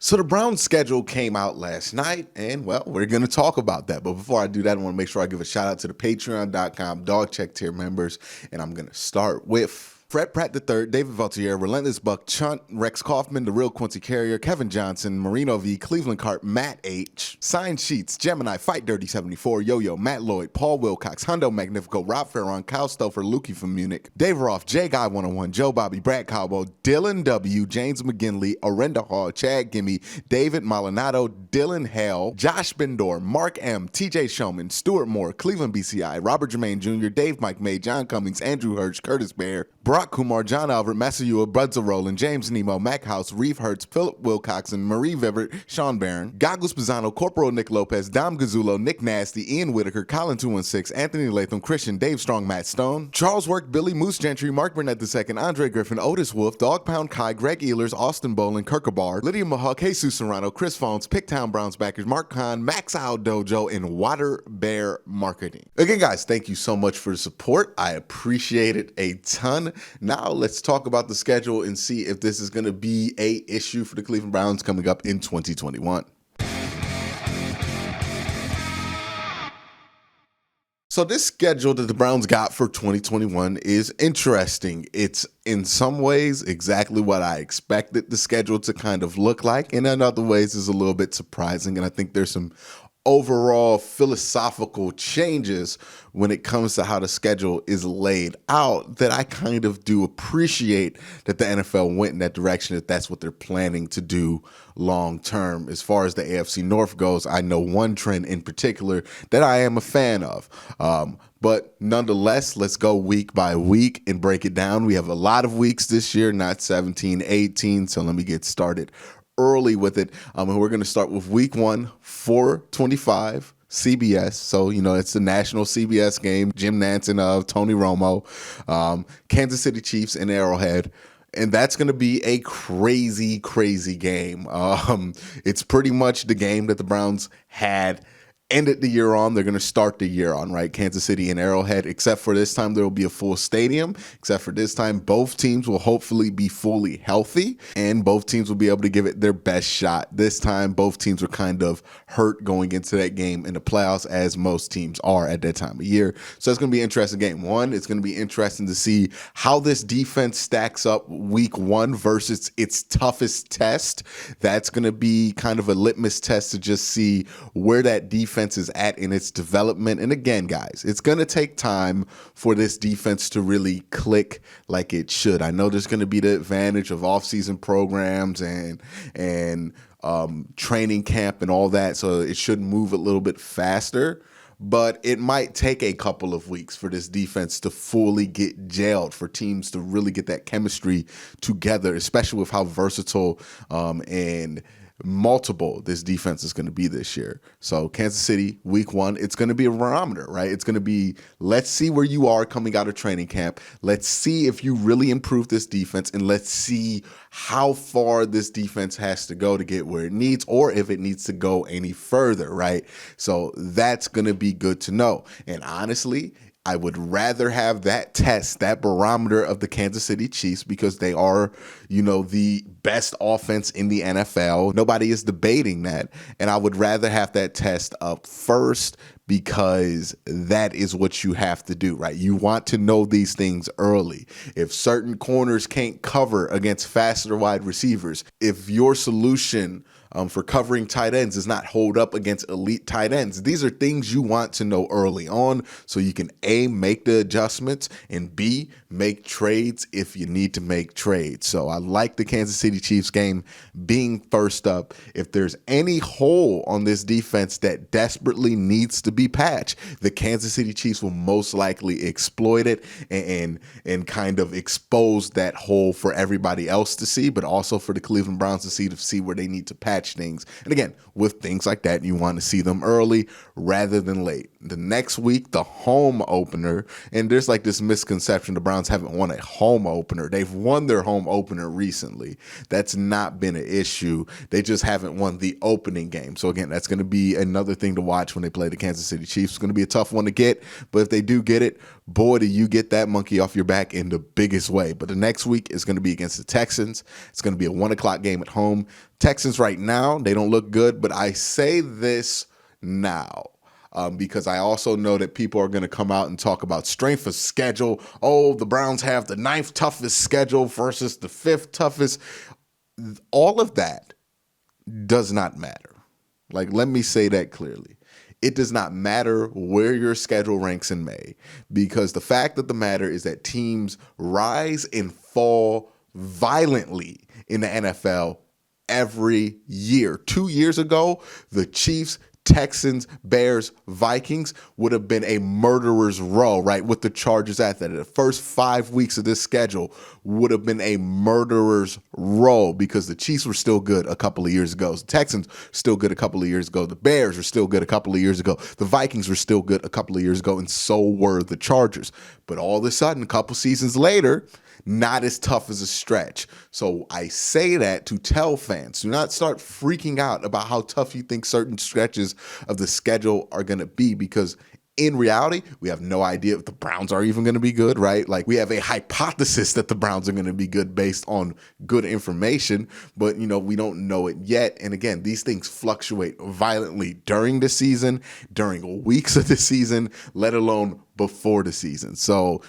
So the Browns schedule came out last night, and well, we're going to talk about that. But before I do that, I want to make sure I give a shout out to the patreon.com dog check tier members. And I'm going to start with Fred Pratt III, David Valtier, Relentless Buck, Chunt, Rex Kaufman, The Real Quincy Carrier, Kevin Johnson, Marino V, Cleveland Cart, Matt H, Sign Sheets, Gemini, Fight Dirty 74, Yo-Yo, Matt Lloyd, Paul Wilcox, Hundo Magnifico, Rob Ferron, Kyle Stouffer, Lukey from Munich, Dave Roth, J Guy 101, Joe Bobby, Brad Cowbo, Dylan W, James McGinley, Orenda Hall, Chad Gimme, David Maldonado, Dylan Hale, Josh Bendor, Mark M, TJ Showman, Stuart Moore, Cleveland BCI, Robert Jermaine Jr., Dave Mike May, John Cummings, Andrew Hirsch, Curtis Bear, Brock Kumar, John Albert, Masayua, Buds Roland, James Nemo, Mac House, Reeve Hertz, Philip Wilcoxon, Marie Vivert, Sean Barron, Goggles Pisano, Corporal Nick Lopez, Dom Gazzulo, Nick Nasty, Ian Whitaker, Colin 216, Anthony Latham, Christian, Dave Strong, Matt Stone, Charles Work, Billy Moose Gentry, Mark Burnett II, Andre Griffin, Otis Wolf, Dog Pound Kai, Greg Ehlers, Austin Bolin, Kirkabar, Lydia Mahawk, Jesus Serrano, Chris Phones, Picktown Browns backers, Mark Kahn, Max Owl Dojo, and Water Bear Marketing. Again, guys, thank you so much for the support. I appreciate it a ton. Now let's talk about the schedule and see if this is going to be a issue for the Cleveland Browns coming up in 2021. So this schedule that the Browns got for 2021 is interesting. It's in some ways exactly what I expected the schedule to kind of look like, and in other ways is a little bit surprising. And I think there's some overall philosophical changes when it comes to how the schedule is laid out that I kind of do appreciate that the NFL went in that direction, if that's what they're planning to do long term. As far as the AFC North goes, I know one trend in particular that I am a fan of. But nonetheless, let's go week by week and break it down. We have a lot of weeks this year, not 17, 18. So let me get started early with it. And we're going to start with week 1, 4/25. CBS, so it's the national CBS game. Jim Nantz and Tony Romo, Kansas City Chiefs in Arrowhead. And that's going to be a crazy, crazy game. It's pretty much the game that the Browns had ended the year on. They're going to start the year on, right? Kansas City and Arrowhead, except for this time there will be a full stadium. Except for this time, both teams will hopefully be fully healthy and both teams will be able to give it their best shot. This time, both teams were kind of hurt going into that game in the playoffs, as most teams are at that time of year. So it's going to be an interesting game. One, it's going to be interesting to see how this defense stacks up week 1 versus its toughest test. That's going to be kind of a litmus test to just see where that defense is at in its development. And again, guys, it's going to take time for this defense to really click like it should. I know there's going to be the advantage of offseason programs and training camp and all that, so it should move a little bit faster. But it might take a couple of weeks for this defense to fully get gelled, for teams to really get that chemistry together, especially with how versatile and multiple this defense is going to be this year. So Kansas City, week 1, it's going to be a barometer, right? It's going to be, let's see where you are coming out of training camp. Let's see if you really improve this defense, and let's see how far this defense has to go to get where it needs, or if it needs to go any further, right? So that's going to be good to know. And honestly, I would rather have that test, that barometer of the Kansas City Chiefs, because they are, the best offense in the NFL. Nobody is debating that. And I would rather have that test up first, because that is what you have to do, right? You want to know these things early. If certain corners can't cover against faster wide receivers, if your solution for covering tight ends does not hold up against elite tight ends, these are things you want to know early on so you can A, make the adjustments, and B, make trades if you need to make trades. So I like the Kansas City Chiefs game being first up. If there's any hole on this defense that desperately needs to be patched, the Kansas City Chiefs will most likely exploit it and kind of expose that hole for everybody else to see, but also for the Cleveland Browns to see where they need to patch things. And again, with things like that, you want to see them early rather than late. The next week, the home opener, and there's like this misconception the Browns haven't won a home opener. They've won their home opener recently. That's not been an issue. They just haven't won the opening game. So again, that's going to be another thing to watch when they play the Kansas City Chiefs. It's going to be a tough one to get, but if they do get it, boy, do you get that monkey off your back in the biggest way. But the next week is going to be against the Texans. It's going to be a 1 o'clock game at home. Texans right now, they don't look good, but I say this now. Because I also know that people are going to come out and talk about strength of schedule. Oh, the Browns have the 9th toughest schedule versus the 5th toughest. All of that does not matter. Like, let me say that clearly. It does not matter where your schedule ranks in May, because the fact of the matter is that teams rise and fall violently in the NFL every year. 2 years ago, the Chiefs, Texans, Bears, Vikings would have been a murderer's row, right? With the Chargers at that. The first 5 weeks of this schedule would have been a murderer's row because the Chiefs were still good a couple of years ago. The Texans still good a couple of years ago. The Bears were still good a couple of years ago. The Vikings were still good a couple of years ago, and so were the Chargers. But all of a sudden, a couple seasons later, not as tough as a stretch. So I say that to tell fans, do not start freaking out about how tough you think certain stretches of the schedule are going to be, because in reality, we have no idea if the Browns are even going to be good, right? Like, we have a hypothesis that the Browns are going to be good based on good information, but, we don't know it yet. And again, these things fluctuate violently during the season, during weeks of the season, let alone before the season. So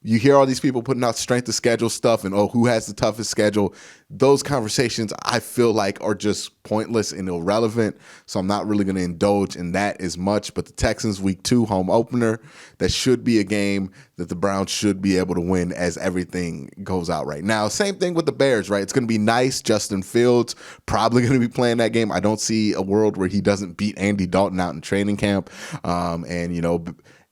you hear all these people putting out strength of schedule stuff and, who has the toughest schedule? Those conversations, I feel like, are just pointless and irrelevant. So I'm not really going to indulge in that as much. But the Texans week 2 home opener, that should be a game that the Browns should be able to win as everything goes out right now. Same thing with the Bears, right? It's going to be nice. Justin Fields probably going to be playing that game. I don't see a world where he doesn't beat Andy Dalton out in training camp.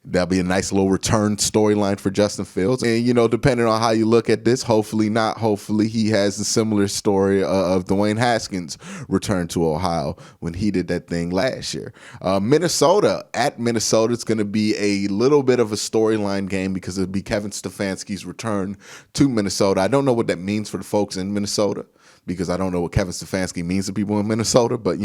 That'll be a nice little return storyline for Justin Fields. And, depending on how you look at this, hopefully not, hopefully he has a similar story of Dwayne Haskins' return to Ohio when he did that thing last year. Minnesota, at Minnesota, it's going to be a little bit of a storyline game because it'll be Kevin Stefanski's return to Minnesota. I don't know what that means for the folks in Minnesota, because I don't know what Kevin Stefanski means to people in Minnesota, but,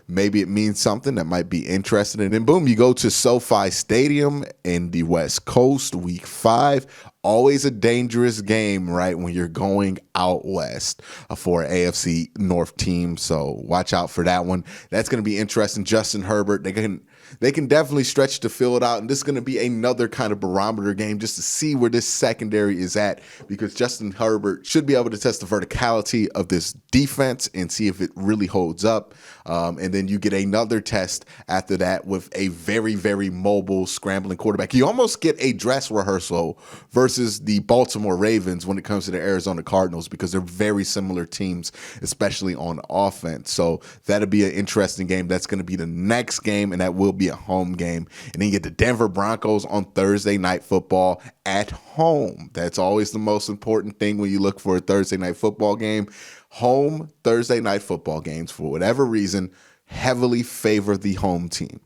maybe it means something that might be interesting. And then, boom, you go to SoFi Stadium in the West Coast, week 5. Always a dangerous game, right, when you're going out west for an AFC North team. So watch out for that one. That's going to be interesting. Justin Herbert, they can definitely stretch the field out, and this is going to be another kind of barometer game just to see where this secondary is at, because Justin Herbert should be able to test the verticality of this defense and see if it really holds up. And then you get another test after that with a very, very mobile, scrambling quarterback. You almost get a dress rehearsal versus the Baltimore Ravens when it comes to the Arizona Cardinals, because they're very similar teams, especially on offense. So that'll be an interesting game. That's going to be the next game, and that will be a home game. And then you get the Denver Broncos on Thursday Night Football at home. That's always the most important thing when you look for a Thursday night football game. Home Thursday night football games, for whatever reason, heavily favor the home team.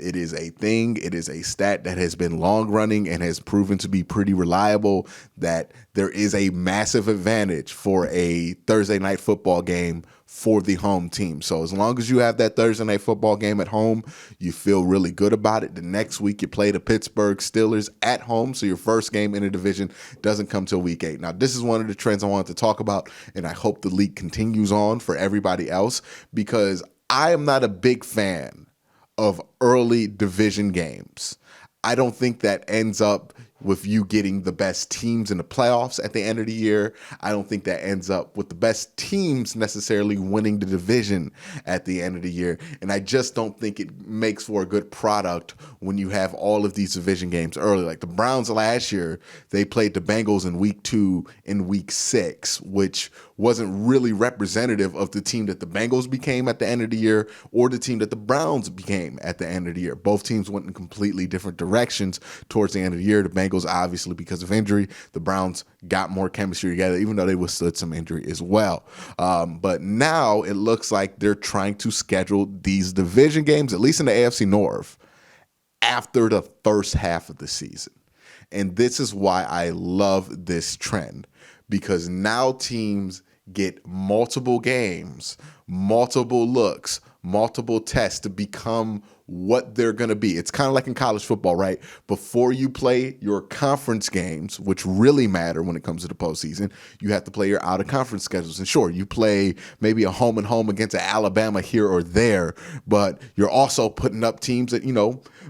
It is a thing. It is a stat that has been long running and has proven to be pretty reliable, that there is a massive advantage for a Thursday night football game for the home team. So as long as you have that Thursday night football game at home, you feel really good about it. The next week you play the Pittsburgh Steelers at home. So your first game in the division doesn't come till week 8. Now, this is one of the trends I wanted to talk about, and I hope the league continues on for everybody else, because I am not a big fan of early division games. I don't think that ends up with you getting the best teams in the playoffs at the end of the year. I don't think that ends up with the best teams necessarily winning the division at the end of the year. And I just don't think it makes for a good product when you have all of these division games early. Like the Browns last year, they played the Bengals in week 2 and week 6, which wasn't really representative of the team that the Bengals became at the end of the year or the team that the Browns became at the end of the year. Both teams went in completely different directions towards the end of the year. The Bengals, obviously, because of injury. The Browns got more chemistry together, even though they withstood some injury as well. But now it looks like they're trying to schedule these division games, at least in the AFC North, after the first half of the season. And this is why I love this trend, because now teams get multiple games, multiple looks, multiple tests to become what they're going to be. It's kind of like in college football, right? Before you play your conference games, which really matter when it comes to the postseason, you have to play your out-of-conference schedules. And sure, you play maybe a home and home against an Alabama here or there, but you're also putting up teams that,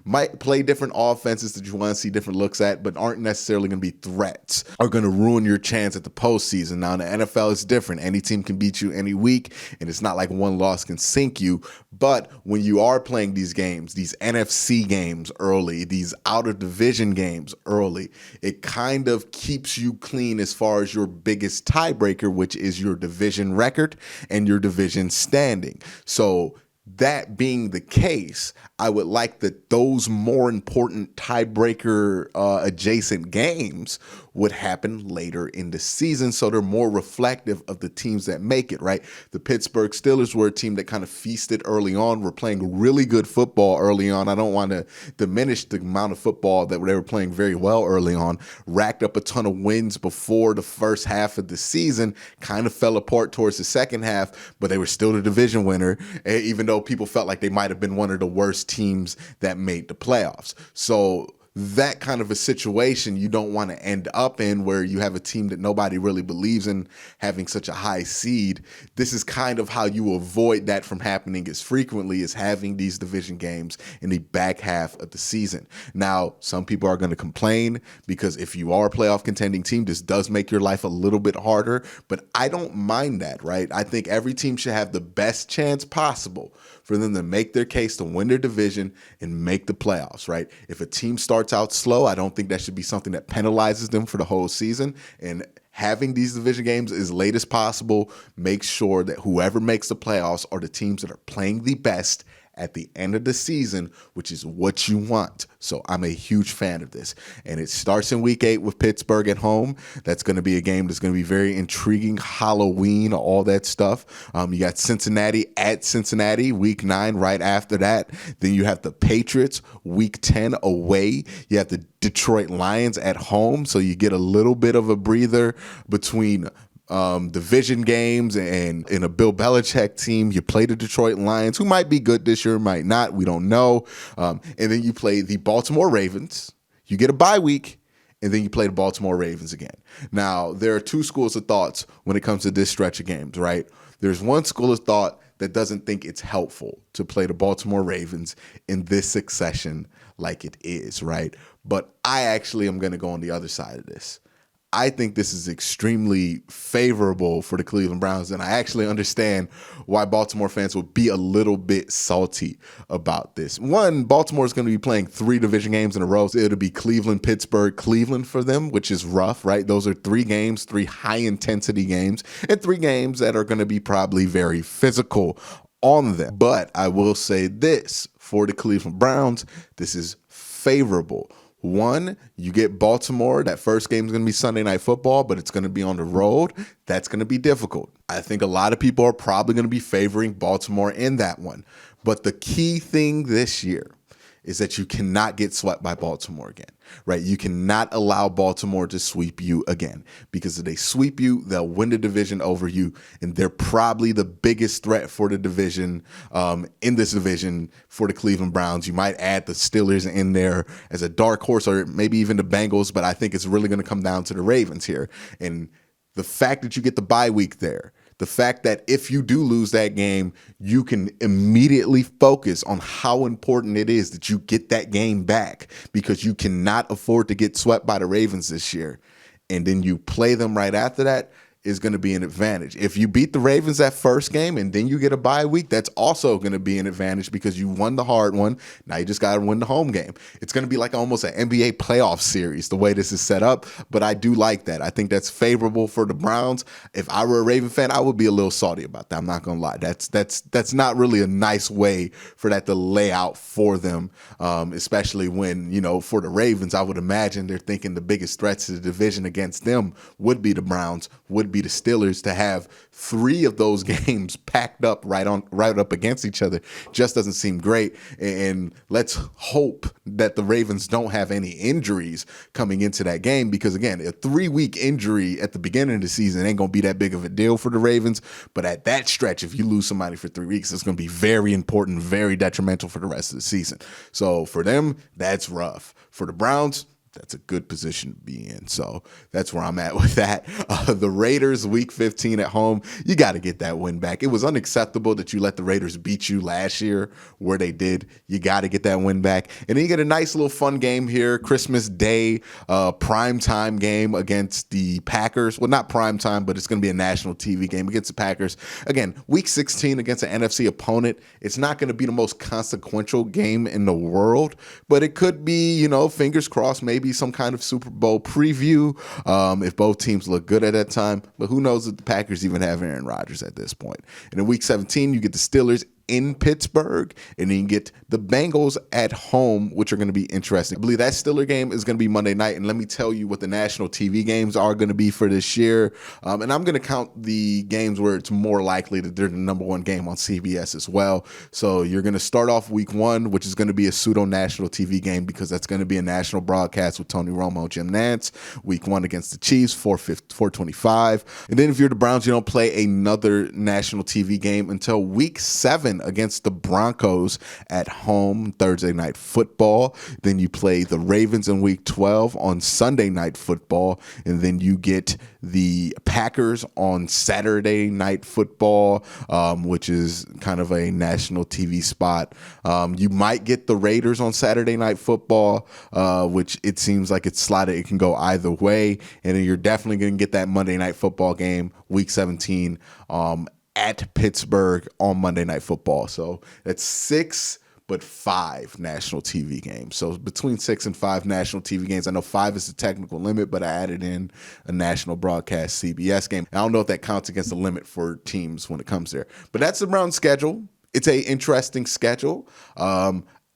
might play different offenses that you want to see different looks at, but aren't necessarily going to be threats, are going to ruin your chance at the postseason. Now, in the NFL, it's different. Any team can beat you any week, and it's not like one loss can sink you. But when you are playing these games, these NFC games early, these out-of-division games early, it kind of keeps you clean as far as your biggest tiebreaker, which is your division record and your division standing. So that being the case, I would like that those more important tiebreaker adjacent games would happen later in the season, so they're more reflective of the teams that make it, right? The Pittsburgh Steelers were a team that kind of feasted early on, were playing really good football early on. I don't want to diminish the amount of football that they were playing very well early on, racked up a ton of wins before the first half of the season, kind of fell apart towards the second half, but they were still the division winner, even though people felt like they might have been one of the worst teams that made the playoffs. So that kind of a situation you don't want to end up in, where you have a team that nobody really believes in having such a high seed. This is kind of how you avoid that from happening as frequently, as having these division games in the back half of the season. Now, some people are going to complain because if you are a playoff contending team, this does make your life a little bit harder, but I don't mind that, right? I think every team should have the best chance possible for them to make their case to win their division and make the playoffs, right? If a team starts out slow, I don't think that should be something that penalizes them for the whole season. And having these division games as late as possible makes sure that whoever makes the playoffs are the teams that are playing the best at the end of the season, which is what you want. So I'm a huge fan of this. And it starts in week 8 with Pittsburgh at home. That's going to be a game that's going to be very intriguing. Halloween, all that stuff. You got Cincinnati at Cincinnati, week 9 right after that. Then you have the Patriots, week 10 away. You have the Detroit Lions at home. So you get a little bit of a breather between division games, and in a Bill Belichick team, you play the Detroit Lions, who might be good this year, might not, we don't know. And then you play the Baltimore Ravens. You get a bye week, and then you play the Baltimore Ravens again. Now, there are two schools of thoughts when it comes to this stretch of games, right? There's one school of thought that doesn't think it's helpful to play the Baltimore Ravens in this succession like it is, right? But I actually am going to go on the other side of this. I think this is extremely favorable for the Cleveland Browns, and I actually understand why Baltimore fans would be a little bit salty about this. One, Baltimore is going to be playing 3 division games in a row. So it'll be Cleveland, Pittsburgh, Cleveland for them, which is rough, right? Those are 3 games, 3 high-intensity games, and 3 games that are going to be probably very physical on them. But I will say this, for the Cleveland Browns, this is favorable. One, you get Baltimore. That first game is going to be Sunday Night Football, but it's going to be on the road. That's going to be difficult. I think a lot of people are probably going to be favoring Baltimore in that one. But the key thing this year is that you cannot get swept by Baltimore again, right? You cannot allow Baltimore to sweep you again, because if they sweep you, they'll win the division over you, and they're probably the biggest threat for the division, in this division for the Cleveland Browns. You might add the Steelers in there as a dark horse, or maybe even the Bengals, but I think it's really going to come down to the Ravens here. And the fact that you get the bye week there, the fact that if you do lose that game, you can immediately focus on how important it is that you get that game back, because you cannot afford to get swept by the Ravens this year. And then you play them right after that is going to be an advantage. If you beat the Ravens that first game and then you get a bye week, that's also going to be an advantage, because you won the hard one. Now you just got to win the home game. It's going to be like almost an NBA playoff series the way this is set up, but I do like that. I think that's favorable for the Browns. If I were a Raven fan, I would be a little salty about that. I'm not going to lie. That's not really a nice way for that to lay out for them, especially when, for the Ravens, I would imagine they're thinking the biggest threats to the division against them would be the Browns, would would be the Steelers, to have 3 of those games packed up right up against each other just doesn't seem great. And let's hope that the Ravens don't have any injuries coming into that game, because again, a 3-week injury at the beginning of the season ain't going to be that big of a deal for the Ravens. But at that stretch, if you lose somebody for 3 weeks, it's going to be very important, very detrimental for the rest of the season. So for them, that's rough. For the Browns, that's a good position to be in. So that's where I'm at with that. The Raiders, week 15 at home, you got to get that win back. It was unacceptable that you let the Raiders beat you last year where they did. You got to get that win back. And then you get a nice little fun game here, Christmas Day, prime time game against the Packers. Well, not prime time, but it's going to be a national TV game against the Packers. Again, week 16 against an NFC opponent. It's not going to be the most consequential game in the world, but it could be, fingers crossed, maybe some kind of Super Bowl preview if both teams look good at that time. But who knows if the Packers even have Aaron Rodgers at this point. And in week 17, you get the Steelers in Pittsburgh, and then you get the Bengals at home, which are going to be interesting. I believe that Steeler game is going to be Monday night, and let me tell you what the national TV games are going to be for this year. And I'm going to count the games where it's more likely that they're the number one game on CBS as well. So you're going to start off week 1, which is going to be a pseudo-national TV game because that's going to be a national broadcast with Tony Romo, Jim Nantz. Week 1 against the Chiefs, 4:25. And then if you're the Browns, you don't play another national TV game until week 7 against the Broncos at home, Thursday Night Football. Then you play the Ravens in week 12 on Sunday Night Football. And then you get the Packers on Saturday Night Football, which is kind of a national TV spot. You might get the Raiders on Saturday Night Football, which it seems like it's slotted. It can go either way. And then you're definitely going to get that Monday Night Football game, week 17, at Pittsburgh on Monday Night Football. So that's 6 but 5 national TV games. So between 6 and 5 national TV games. I know 5 is the technical limit, but I added in a national broadcast CBS game. I don't know if that counts against the limit for teams when it comes there. But that's the Browns schedule. It's a interesting schedule.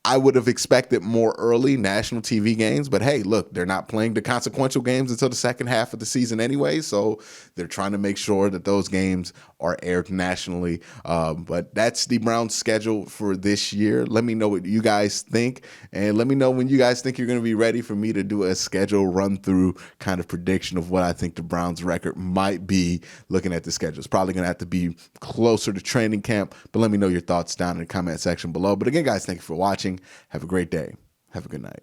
I would have expected more early national TV games, but hey, look, they're not playing the consequential games until the second half of the season anyway, so they're trying to make sure that those games are aired nationally. But that's the Browns schedule for this year. Let me know what you guys think, and let me know when you guys think you're going to be ready for me to do a schedule run-through kind of prediction of what I think the Browns record might be looking at the schedule. It's probably going to have to be closer to training camp, but let me know your thoughts down in the comment section below. But again, guys, thank you for watching. Have a great day. Have a good night.